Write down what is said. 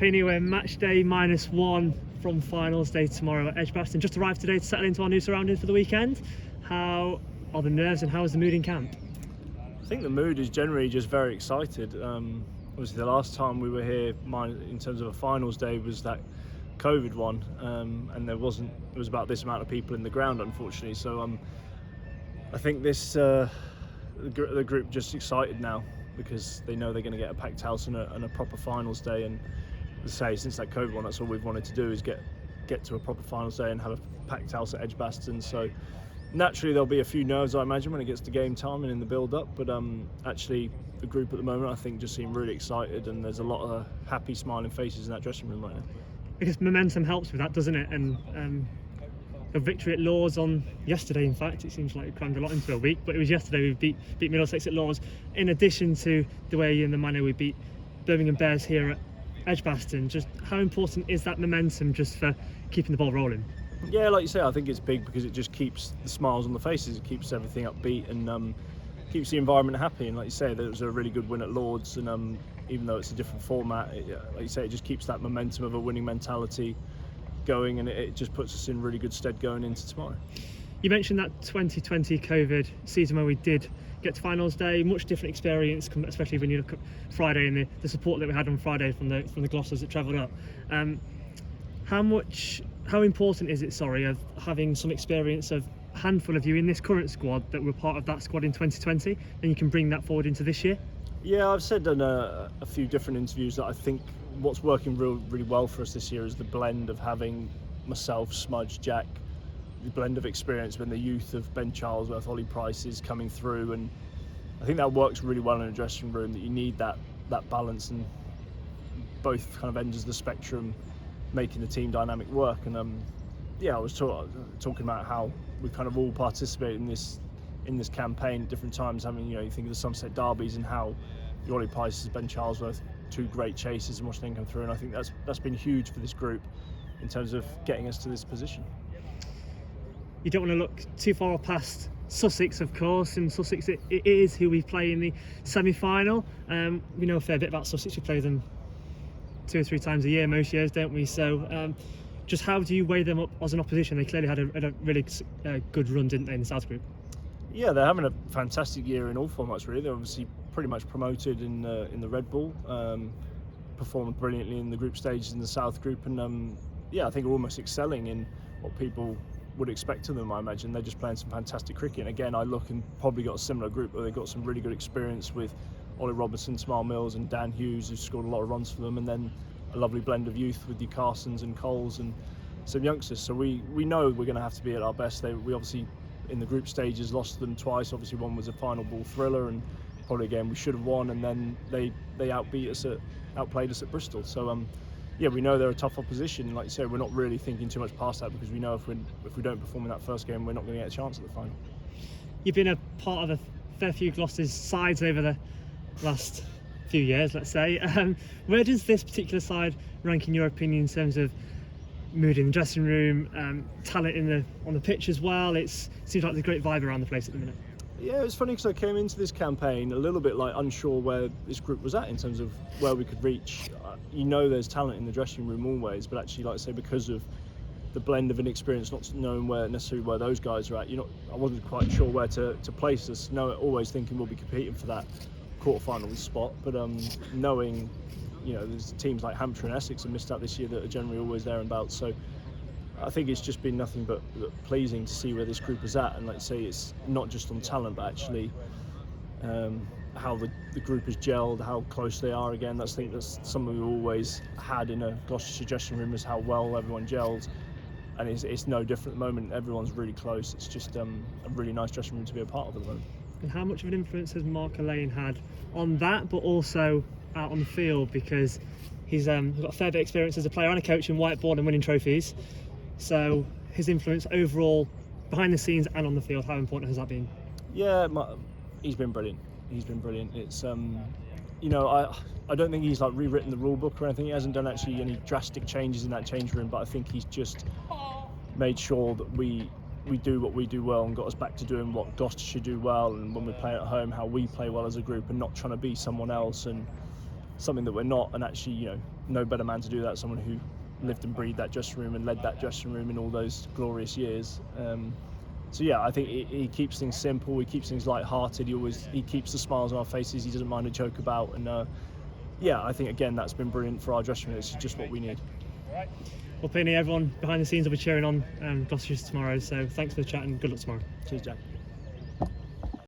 Payne, we're match day -1 from finals day tomorrow at Edgbaston. Just arrived today to settle into our new surroundings for the weekend. How are the nerves and how is the mood in camp? I think the mood is generally just very excited. Obviously, the last time we were here, in terms of a finals day, was that COVID one, and there was about this amount of people in the ground, unfortunately. So I think the group just excited now because they know they're going to get a packed house and a proper finals day. And as I say, since that COVID one, that's all we've wanted to do is get to a proper finals day and have a packed house at Edgbaston. So naturally there'll be a few nerves, I imagine, when it gets to game time and in the build-up. But actually, the group at the moment, I think, just seem really excited, and there's a lot of happy, smiling faces in that dressing room right now. Because momentum helps with that, doesn't it? And the victory at Lords on yesterday, in fact, it seems like we crammed a lot into a week, but it was yesterday we beat Middlesex at Lords. In addition to the way and the manner we beat Birmingham Bears here at Edgbaston, just how important is that momentum just for keeping the ball rolling? Yeah, like you say, I think it's big because it just keeps the smiles on the faces, it keeps everything upbeat, and keeps the environment happy. And like you say, there was a really good win at Lords, and even though it's a different format, like you say, it just keeps that momentum of a winning mentality going, and it just puts us in really good stead going into tomorrow. You mentioned that 2020 COVID season where we did get to finals day, much different experience, especially when you look at Friday and the support that we had on Friday from the Glossers that travelled up. How important is it, of having some experience of a handful of you in this current squad that were part of that squad in 2020, and you can bring that forward into this year? Yeah, I've said in a few different interviews that I think what's working really well for us this year is the blend of having myself, Smudge, Jack, the blend of experience when the youth of Ben Charlesworth, Ollie Price is coming through, and I think that works really well in a dressing room, that you need that balance and both kind of ends of the spectrum making the team dynamic work. And I was talking about how we kind of all participate in this campaign at different times. I mean, you think of the Sunset Derbies and how the Ollie Prices, Ben Charlesworth, two great chasers, and watching them come through, and I think that's been huge for this group in terms of getting us to this position. You don't want to look too far past Sussex, of course, and Sussex it is who we play in the semi-final. We know a fair bit about Sussex. We play them 2 or 3 times a year most years, don't we? So just how do you weigh them up as an opposition? They clearly had a really good run, didn't they, in the South Group? Yeah, they're having a fantastic year in all formats, really. They're obviously pretty much promoted in the Red Bull, performed brilliantly in the group stages in the South Group, and I think are almost excelling in what people would expect of them. I imagine they're just playing some fantastic cricket. And again, I look and probably got a similar group where they've got some really good experience with Ollie Robertson, Smile Mills and Dan Hughes, who's scored a lot of runs for them, and then a lovely blend of youth with the Carsons and Coles and some youngsters. So we know we're going to have to be at our best. We obviously in the group stages lost them twice. Obviously one was a final ball thriller, and probably a game we should have won, and then they outplayed us at Bristol. So we know they're a tough opposition. Like you say, we're not really thinking too much past that, because we know if we don't perform in that first game, we're not going to get a chance at the final. You've been a part of a fair few Gloucester's sides over the last few years, let's say. Where does this particular side rank in your opinion in terms of mood in the dressing room, talent on the pitch as well? It seems like there's a great vibe around the place at the minute. Yeah, it's funny because I came into this campaign a little bit unsure where this group was at in terms of where we could reach. There's talent in the dressing room always, but actually, like I say, because of the blend of inexperience, not knowing necessarily where those guys are at, I wasn't quite sure where to place us. Always thinking we'll be competing for that quarterfinal spot, but knowing there's teams like Hampshire and Essex have missed out this year that are generally always there and about. So I think it's just been nothing but pleasing to see where this group is at, and like I say, it's not just on talent, but actually how the group has gelled, how close they are again. I think that's something we always had in a Gloucestershire dressing room, is how well everyone gels, and it's no different at the moment. Everyone's really close. It's just a really nice dressing room to be a part of at the moment. And how much of an influence has Mark Elaine had on that, but also out on the field? Because he's got a fair bit of experience as a player and a coach in whiteboard and winning trophies. So his influence overall, behind the scenes and on the field, how important has that been? Yeah, he's been brilliant. It's I don't think he's rewritten the rule book or anything. He hasn't done actually any drastic changes in that change room, but I think he's just made sure that we do what we do well and got us back to doing what Gloucestershire do well, and when we play at home, how we play well as a group, and not trying to be someone else. And something that we're not. And actually, you know, no better man to do that, someone who lived and breathed that dressing room and led that dressing room in all those glorious years. So yeah, I think he keeps things simple. He keeps things light-hearted. He keeps the smiles on our faces. He doesn't mind a joke about. And yeah, I think again that's been brilliant for our dressing room. It's just what we need. Well, Payne, everyone behind the scenes will be cheering on Gloucestershire tomorrow. So thanks for the chat and good luck tomorrow. Cheers, Jack.